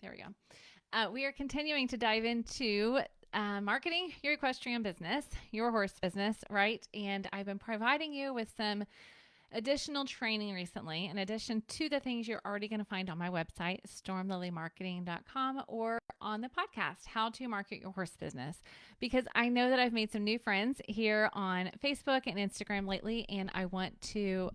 There we go. We are continuing to dive into marketing your equestrian business, your horse business, right? And I've been providing you with some additional training recently, in addition to the things you're already going to find on my website, stormlilymarketing.com, or on the podcast, How to Market Your Horse Business. Because I know that I've made some new friends here on Facebook and Instagram lately, and I want to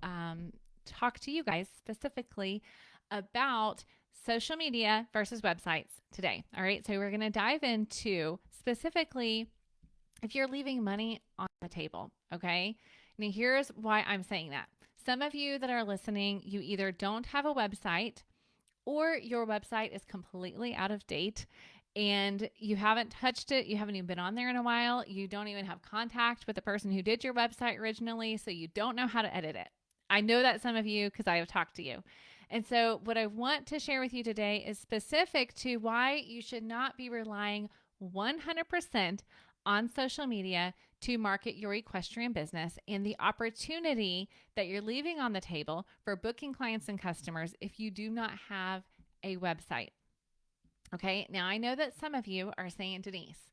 talk to you guys specifically about social media versus websites today. All right. So we're going to dive into specifically if you're leaving money on the table. Okay. Now, here's why I'm saying that. Some of you that are listening, you either don't have a website or your website is completely out of date and you haven't touched it. You haven't even been on there in a while. You don't even have contact with the person who did your website originally. So you don't know how to edit it. I know that some of you, because I have talked to you. And so what I want to share with you today is specific to why you should not be relying 100% on social media to market your equestrian business and the opportunity that you're leaving on the table for booking clients and customers if you do not have a website. Okay, now I know that some of you are saying, Denise,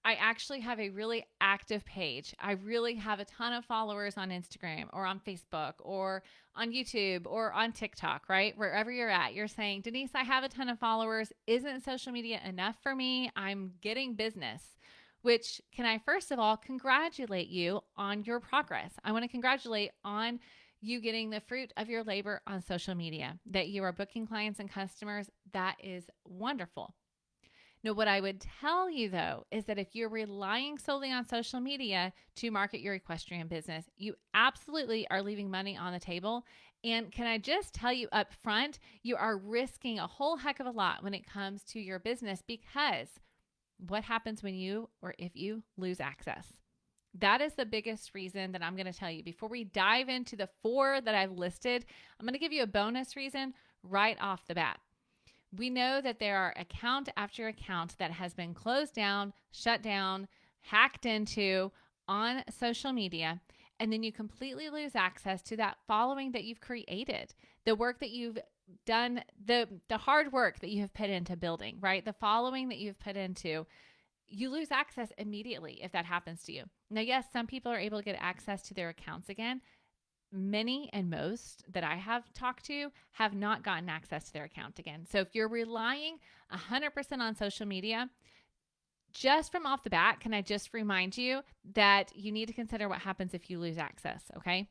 I actually have a really active page. I really have a ton of followers on Instagram or on Facebook or on YouTube or on TikTok, right? Wherever you're at, you're saying, Denise, I have a ton of followers. Isn't social media enough for me? I'm getting business. Which, can I first of all congratulate you on your progress? I want to congratulate on you getting the fruit of your labor on social media, that you are booking clients and customers. That is wonderful. Now, what I would tell you though, is that if you're relying solely on social media to market your equestrian business, you absolutely are leaving money on the table. And can I just tell you up front, you are risking a whole heck of a lot when it comes to your business, because what happens when you or if you lose access? That is the biggest reason that I'm going to tell you. Before we dive into the 4 that I've listed, I'm going to give you a bonus reason right off the bat. We know that there are account after account that has been closed down, shut down, hacked into on social media, and then you completely lose access to that following that you've created, the work that you've done, the hard work that you have put into building, right? The following that you've put into, you lose access immediately if that happens to you. Now, yes, some people are able to get access to their accounts again. Many and most that I have talked to have not gotten access to their account again. So if you're relying 100% on social media, just from off the bat, can I just remind you that you need to consider what happens if you lose access, okay?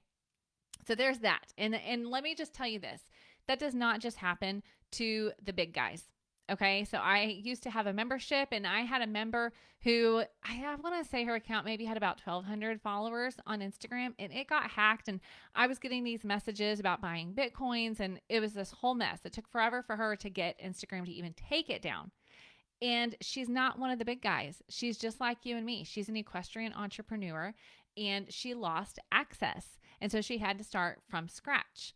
So there's that. And let me just tell you this. That does not just happen to the big guys. Okay, so I used to have a membership, and I had a member who, I want to say her account maybe had about 1,200 followers on Instagram, and it got hacked. And I was getting these messages about buying Bitcoins, and it was this whole mess. It took forever for her to get Instagram to even take it down. And she's not one of the big guys. She's just like you and me. She's an equestrian entrepreneur, and she lost access. And so she had to start from scratch.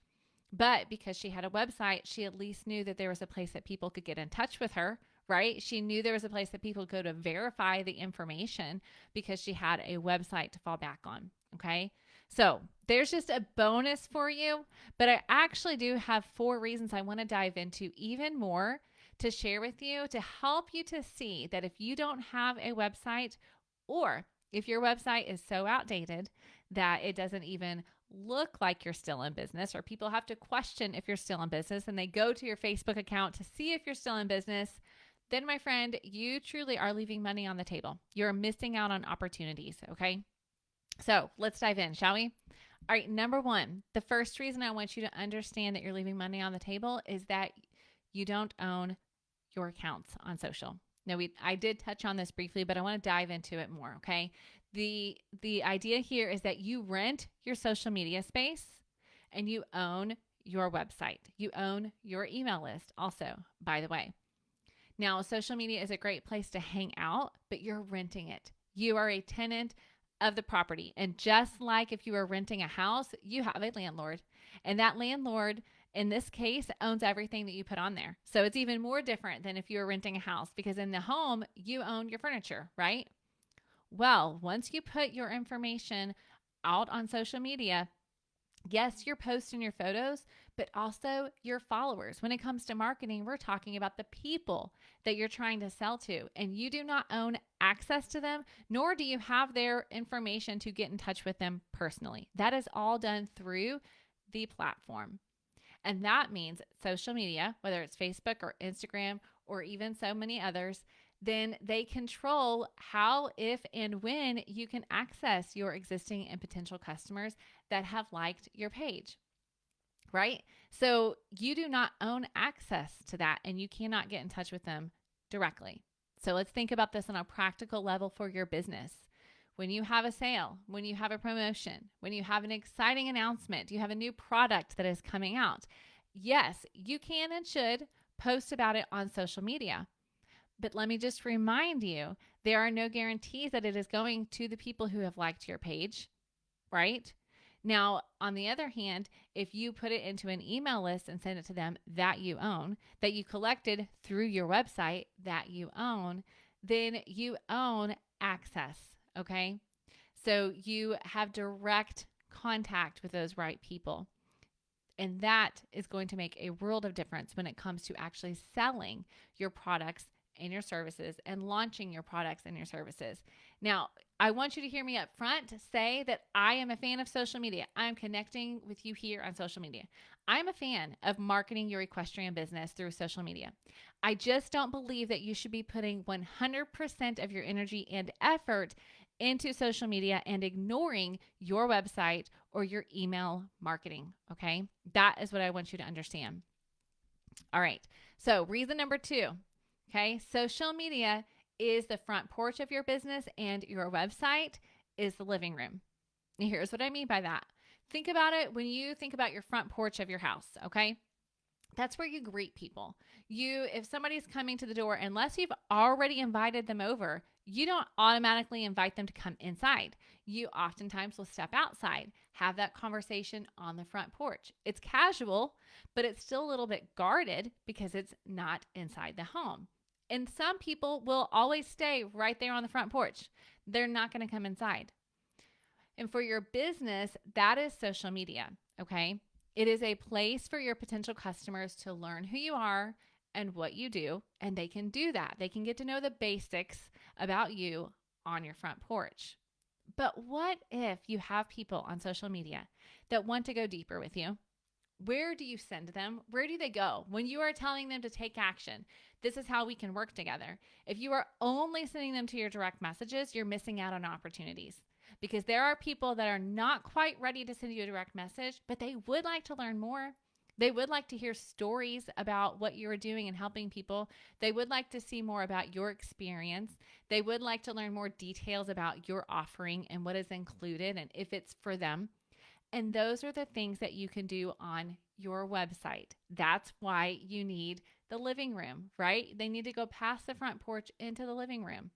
But because she had a website, she at least knew that there was a place that people could get in touch with her, right? She knew there was a place that people could go to verify the information because she had a website to fall back on, okay? So there's just a bonus for you, but I actually do have 4 reasons I want to dive into even more to share with you to help you to see that if you don't have a website, or if your website is so outdated that it doesn't even look like you're still in business, or people have to question if you're still in business and they go to your Facebook account to see if you're still in business, then my friend, you truly are leaving money on the table. You're missing out on opportunities, okay? So let's dive in, shall we? All right, number 1, the first reason I want you to understand that you're leaving money on the table is that you don't own your accounts on social. Now, I did touch on this briefly, but I want to dive into it more, okay? The idea here is that you rent your social media space and you own your website. You own your email list also, by the way. Now, social media is a great place to hang out, but you're renting it. You are a tenant of the property. And just like if you were renting a house, you have a landlord. And that landlord, in this case, owns everything that you put on there. So it's even more different than if you were renting a house, because in the home, you own your furniture, right? Well, once you put your information out on social media, Yes, your posts and your photos, but also your followers. When it comes to marketing, we're talking about the people that you're trying to sell to, and you do not own access to them, nor do you have their information to get in touch with them personally. That is all done through the platform. And that means social media, whether it's Facebook or Instagram or even so many others, then they control how, if, and when you can access your existing and potential customers that have liked your page, right? So you do not own access to that and you cannot get in touch with them directly. So let's think about this on a practical level for your business. When you have a sale, when you have a promotion, when you have an exciting announcement, you have a new product that is coming out, yes, you can and should post about it on social media. But let me just remind you, there are no guarantees that it is going to the people who have liked your page, right? Now, on the other hand, if you put it into an email list and send it to them that you own, that you collected through your website that you own, then you own access, okay? So you have direct contact with those right people. And that is going to make a world of difference when it comes to actually selling your products and your services and launching your products and your services. Now, I want you to hear me up front say that I am a fan of social media. I'm connecting with you here on social media. I'm a fan of marketing your equestrian business through social media. I just don't believe that you should be putting 100% of your energy and effort into social media and ignoring your website or your email marketing. Okay. That is what I want you to understand. All right. So reason number 2. Okay. Social media is the front porch of your business and your website is the living room. And here's what I mean by that. Think about it when you think about your front porch of your house. Okay. That's where you greet people. If somebody's coming to the door, unless you've already invited them over, you don't automatically invite them to come inside. You oftentimes will step outside, have that conversation on the front porch. It's casual, but it's still a little bit guarded because it's not inside the home. And some people will always stay right there on the front porch. They're not going to come inside. And for your business, that is social media, okay? It is a place for your potential customers to learn who you are and what you do, and they can do that. They can get to know the basics about you on your front porch. But what if you have people on social media that want to go deeper with you? Where do you send them? Where do they go? When you are telling them to take action, this is how we can work together. If you are only sending them to your direct messages, you're missing out on opportunities. Because there are people that are not quite ready to send you a direct message, but they would like to learn more. They would like to hear stories about what you're doing and helping people. They would like to see more about your experience. They would like to learn more details about your offering and what is included and if it's for them. And those are the things that you can do on your website. That's why you need the living room, right? They need to go past the front porch into the living room.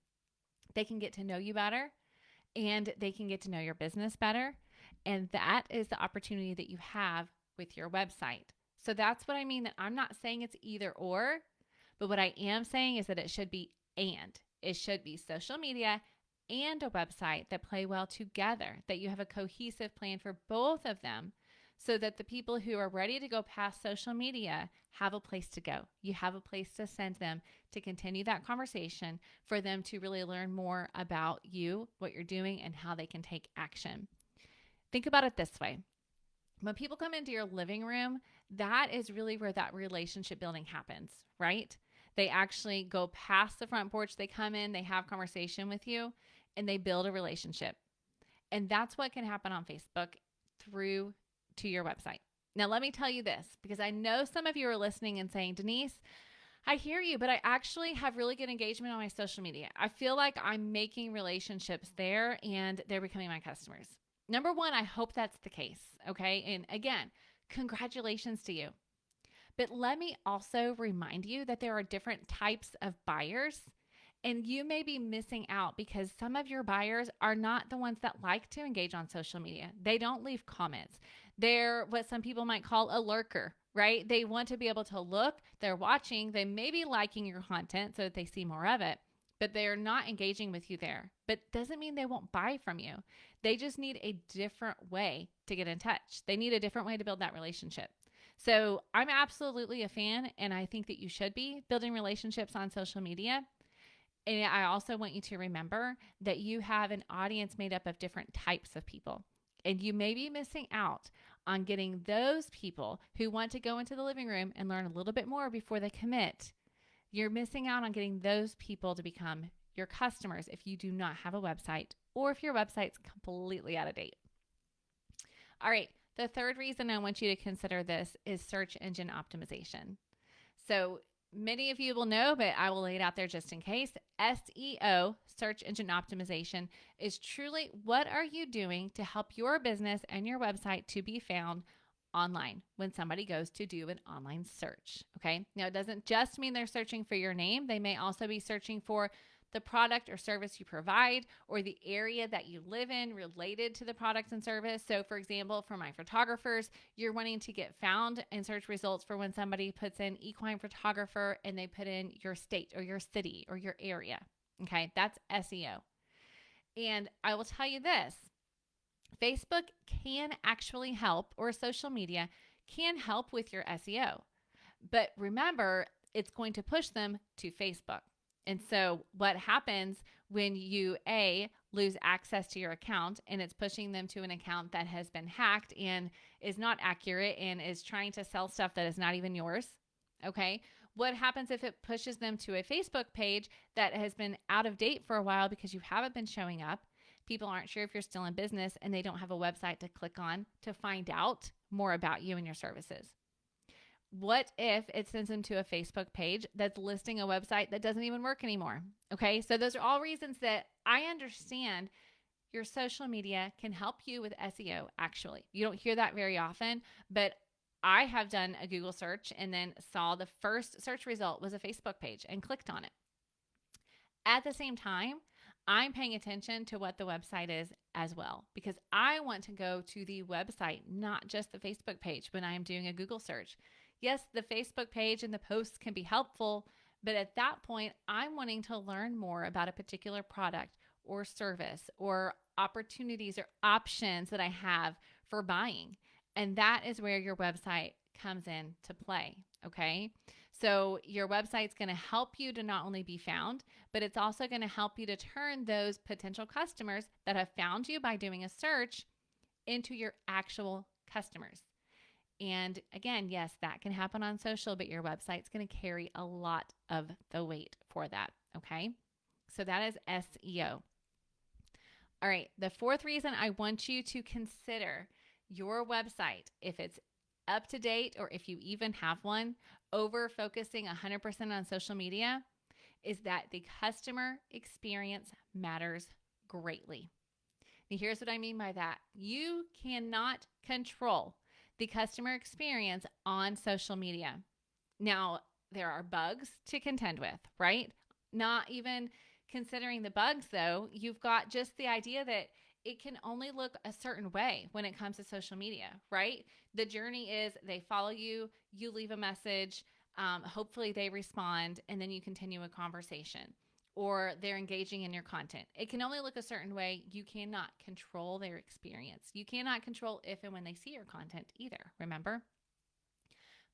They can get to know you better and they can get to know your business better. And that is the opportunity that you have with your website. So that's what I mean, that I'm not saying it's either or, but what I am saying is that it should be and. It should be social media and a website that play well together, that you have a cohesive plan for both of them so that the people who are ready to go past social media have a place to go. You have a place to send them to continue that conversation, for them to really learn more about you, what you're doing, and how they can take action. Think about it this way. When people come into your living room, that is really where that relationship building happens, right? They actually go past the front porch, they come in, they have conversation with you, and they build a relationship. And that's what can happen on Facebook through to your website. Now, let me tell you this, because I know some of you are listening and saying, Denise, I hear you, but I actually have really good engagement on my social media. I feel like I'm making relationships there and they're becoming my customers. Number one, I hope that's the case. Okay. And again, congratulations to you. But let me also remind you that there are different types of buyers, and you may be missing out because some of your buyers are not the ones that like to engage on social media. They don't leave comments. They're what some people might call a lurker, right? They want to be able to look, they're watching, they may be liking your content so that they see more of it, but they are not engaging with you there. But doesn't mean they won't buy from you. They just need a different way to get in touch. They need a different way to build that relationship. So I'm absolutely a fan, and I think that you should be building relationships on social media. And I also want you to remember that you have an audience made up of different types of people. And you may be missing out on getting those people who want to go into the living room and learn a little bit more before they commit. You're missing out on getting those people to become your customers if you do not have a website or if your website's completely out of date. All right, the third reason I want you to consider this is search engine optimization. So many of you will know, but I will lay it out there just in case. SEO, search engine optimization, is truly what are you doing to help your business and your website to be found online when somebody goes to do an online search. Okay. Now, it doesn't just mean they're searching for your name. They may also be searching for the product or service you provide or the area that you live in related to the product and service. So for example, for my photographers, you're wanting to get found in search results for when somebody puts in equine photographer and they put in your state or your city or your area. Okay. That's SEO. And I will tell you this, Facebook can actually help, or social media can help with your SEO. But remember, it's going to push them to Facebook. And so what happens when you, lose access to your account and it's pushing them to an account that has been hacked and is not accurate and is trying to sell stuff that is not even yours? Okay. What happens if it pushes them to a Facebook page that has been out of date for a while because you haven't been showing up? People aren't sure if you're still in business and they don't have a website to click on to find out more about you and your services. What if it sends them to a Facebook page that's listing a website that doesn't even work anymore? Okay, so those are all reasons that I understand your social media can help you with SEO, actually. You don't hear that very often, but I have done a Google search and then saw the first search result was a Facebook page and clicked on it. At the same time, I'm paying attention to what the website is as well, because I want to go to the website, not just the Facebook page when I'm doing a Google search. Yes, the Facebook page and the posts can be helpful, but at that point, I'm wanting to learn more about a particular product or service or opportunities or options that I have for buying. And that is where your website comes in to play. Okay. So your website's going to help you to not only be found, but it's also going to help you to turn those potential customers that have found you by doing a search into your actual customers. And again, yes, that can happen on social, but your website's going to carry a lot of the weight for that. Okay. So that is SEO. All right. The fourth reason I want you to consider your website, if it's up to date or if you even have one, over focusing 100% on social media, is that the customer experience matters greatly. Now, here's what I mean by that. You cannot control the customer experience on social media. Now, there are bugs to contend with, right? Not even considering the bugs, though, you've got just the idea that it can only look a certain way when it comes to social media, right? The journey is they follow you, you leave a message, hopefully they respond, and then you continue a conversation, or they're engaging in your content. It can only look a certain way. You cannot control their experience. You cannot control if and when they see your content either, remember?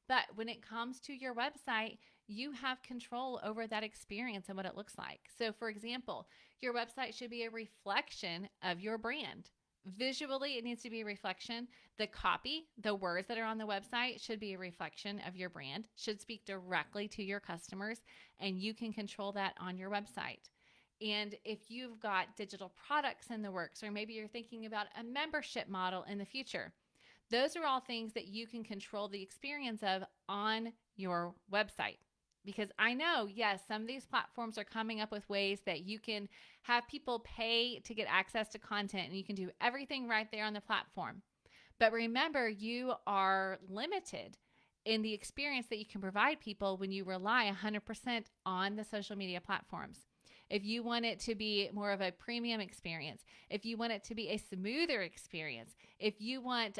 But when it comes to your website, you have control over that experience and what it looks like. So for example, your website should be a reflection of your brand. Visually, it needs to be a reflection. The copy, the words that are on the website should be a reflection of your brand, should speak directly to your customers, and you can control that on your website. And if you've got digital products in the works, or maybe you're thinking about a membership model in the future, those are all things that you can control the experience of on your website. Because I know, yes, some of these platforms are coming up with ways that you can have people pay to get access to content, and you can do everything right there on the platform. But remember, you are limited in the experience that you can provide people when you rely 100% on the social media platforms. If you want it to be more of a premium experience, if you want it to be a smoother experience, if you want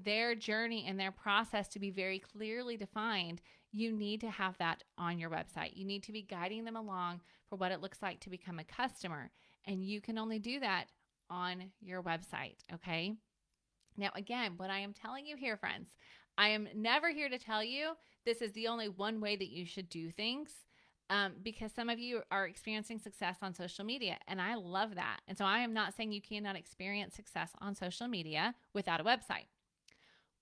their journey and their process to be very clearly defined, you need to have that on your website. You need to be guiding them along for what it looks like to become a customer. And you can only do that on your website, okay? Now, again, what I am telling you here, friends, I am never here to tell you this is the only one way that you should do things, because some of you are experiencing success on social media, and I love that. And so I am not saying you cannot experience success on social media without a website.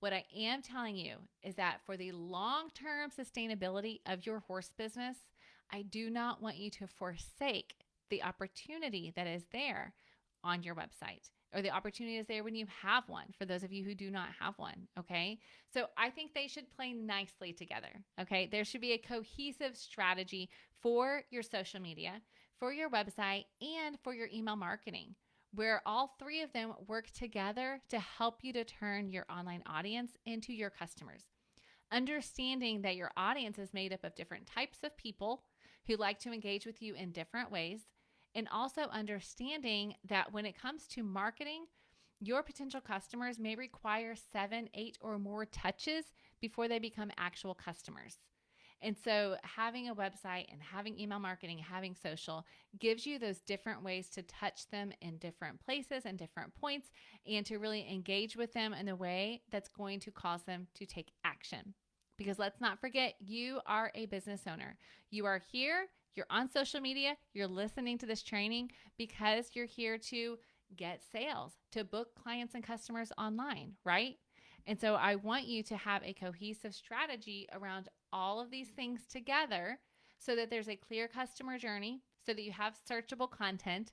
What I am telling you is that for the long-term sustainability of your horse business, I do not want you to forsake the opportunity that is there on your website, or the opportunity is there when you have one, for those of you who do not have one, okay? So I think they should play nicely together, okay? There should be a cohesive strategy for your social media, for your website, and for your email marketing, where all three of them work together to help you to turn your online audience into your customers. Understanding that your audience is made up of different types of people who like to engage with you in different ways, and also understanding that when it comes to marketing, your potential customers may require 7, 8, or more touches before they become actual customers. And so having a website and having email marketing, having social gives you those different ways to touch them in different places and different points, and to really engage with them in a way that's going to cause them to take action. Because let's not forget, you are a business owner. You are here, you're on social media, you're listening to this training because you're here to get sales, to book clients and customers online, right? And so I want you to have a cohesive strategy around all of these things together, so that there's a clear customer journey, so that you have searchable content,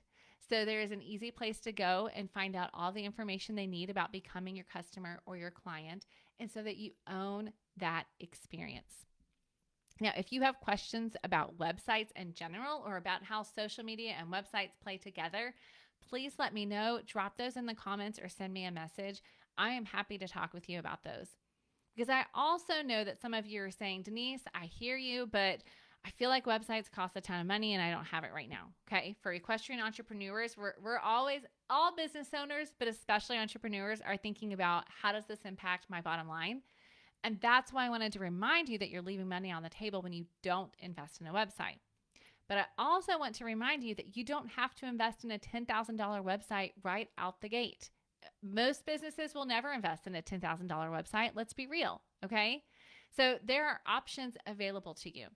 so there is an easy place to go and find out all the information they need about becoming your customer or your client, and so that you own that experience. Now, if you have questions about websites in general, or about how social media and websites play together, please let me know. Drop those in the comments or send me a message. I am happy to talk with you about those. Because I also know that some of you are saying, Denise, I hear you, but I feel like websites cost a ton of money and I don't have it right now. Okay. For equestrian entrepreneurs, we're always, all business owners, but especially entrepreneurs, are thinking about, how does this impact my bottom line? And that's why I wanted to remind you that you're leaving money on the table when you don't invest in a website. But I also want to remind you that you don't have to invest in a $10,000 website right out the gate. Most businesses will never invest in a $10,000 website. Let's be real, okay? So there are options available to you.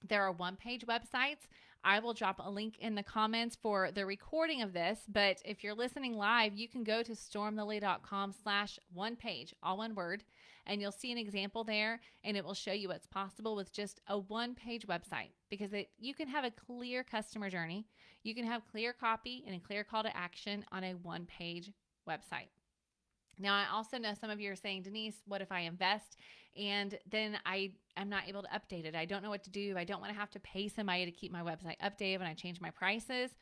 There are one-page websites. I will drop a link in the comments for the recording of this, but if you're listening live, you can go to stormlily.com/onepage, all one word, and you'll see an example there, and it will show you what's possible with just a one-page website, because you can have a clear customer journey. You can have clear copy and a clear call to action on a one-page website. Now, I also know some of you are saying, Denise, what if I invest and then I'm not able to update it? I don't know what to do. I don't want to have to pay somebody to keep my website updated when I change my prices.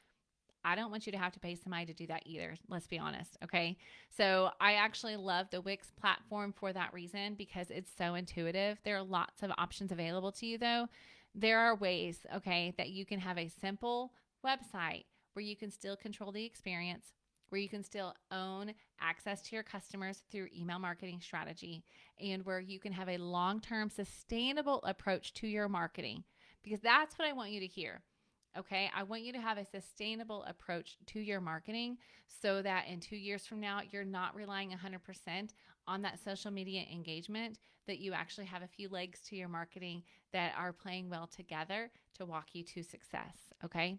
I don't want you to have to pay somebody to do that either. Let's be honest. Okay. So I actually love the Wix platform for that reason, because it's so intuitive. There are lots of options available to you though. There are ways, okay, that you can have a simple website where you can still control the experience, where you can still own access to your customers through email marketing strategy, and where you can have a long-term sustainable approach to your marketing, because that's what I want you to hear. Okay. I want you to have a sustainable approach to your marketing, so that in 2 years from now, you're not relying 100% on that social media engagement, that you actually have a few legs to your marketing that are playing well together to walk you to success. Okay.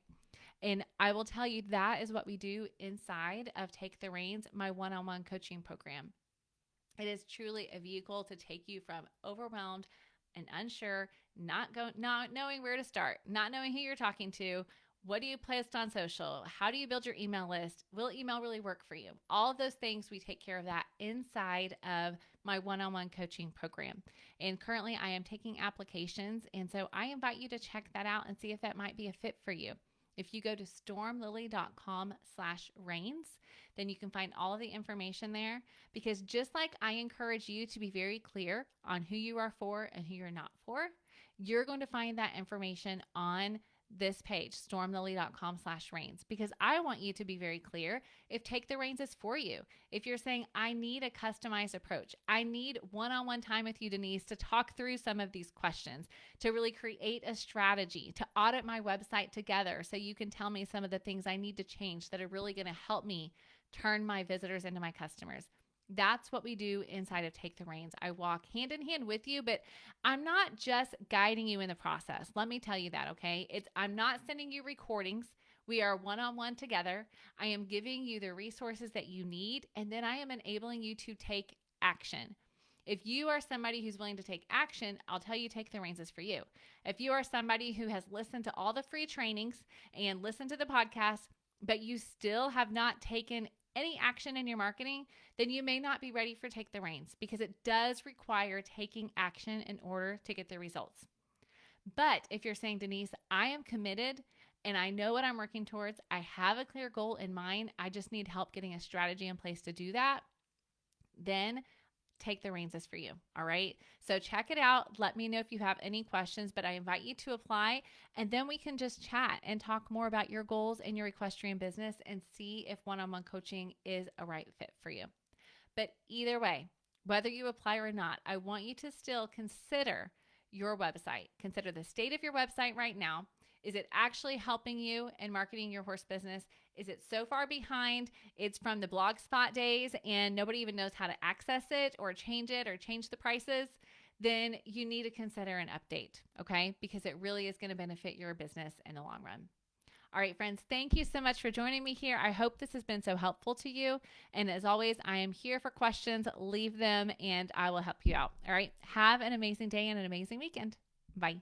And I will tell you, that is what we do inside of Take the Reins, my one-on-one coaching program. It is truly a vehicle to take you from overwhelmed and unsure, not knowing where to start, not knowing who you're talking to. What do you post on social? How do you build your email list? Will email really work for you? All of those things, we take care of that inside of my one-on-one coaching program. And currently I am taking applications. And so I invite you to check that out and see if that might be a fit for you. If you go to stormlily.com/reins, then you can find all of the information there, because just like I encourage you to be very clear on who you are for and who you're not for, you're going to find that information on this page, stormthelee.com/reins, because I want you to be very clear if Take the Reins is for you. If you're saying, I need a customized approach, I need one-on-one time with you, Denise, to talk through some of these questions, to really create a strategy, to audit my website together so you can tell me some of the things I need to change that are really going to help me turn my visitors into my customers. That's what we do inside of Take the Reins. I walk hand in hand with you, but I'm not just guiding you in the process. Let me tell you that, okay? I'm not sending you recordings. We are one-on-one together. I am giving you the resources that you need, and then I am enabling you to take action. If you are somebody who's willing to take action, I'll tell you Take the Reins is for you. If you are somebody who has listened to all the free trainings and listened to the podcast, but you still have not taken any action in your marketing, then you may not be ready for Take the Reins, because it does require taking action in order to get the results. But if you're saying, Denise, I am committed and I know what I'm working towards, I have a clear goal in mind, I just need help getting a strategy in place to do that, then Take the Reins is for you. All right. So check it out. Let me know if you have any questions, but I invite you to apply, and then we can just chat and talk more about your goals and your equestrian business and see if one-on-one coaching is a right fit for you. But either way, whether you apply or not, I want you to still consider your website. Consider the state of your website right now. Is it actually helping you in marketing your horse business? Is it so far behind? It's from the Blogspot days and nobody even knows how to access it or change the prices. Then you need to consider an update, okay? Because it really is going to benefit your business in the long run. All right, friends, thank you so much for joining me here. I hope this has been so helpful to you. And as always, I am here for questions. Leave them and I will help you out. All right, have an amazing day and an amazing weekend. Bye.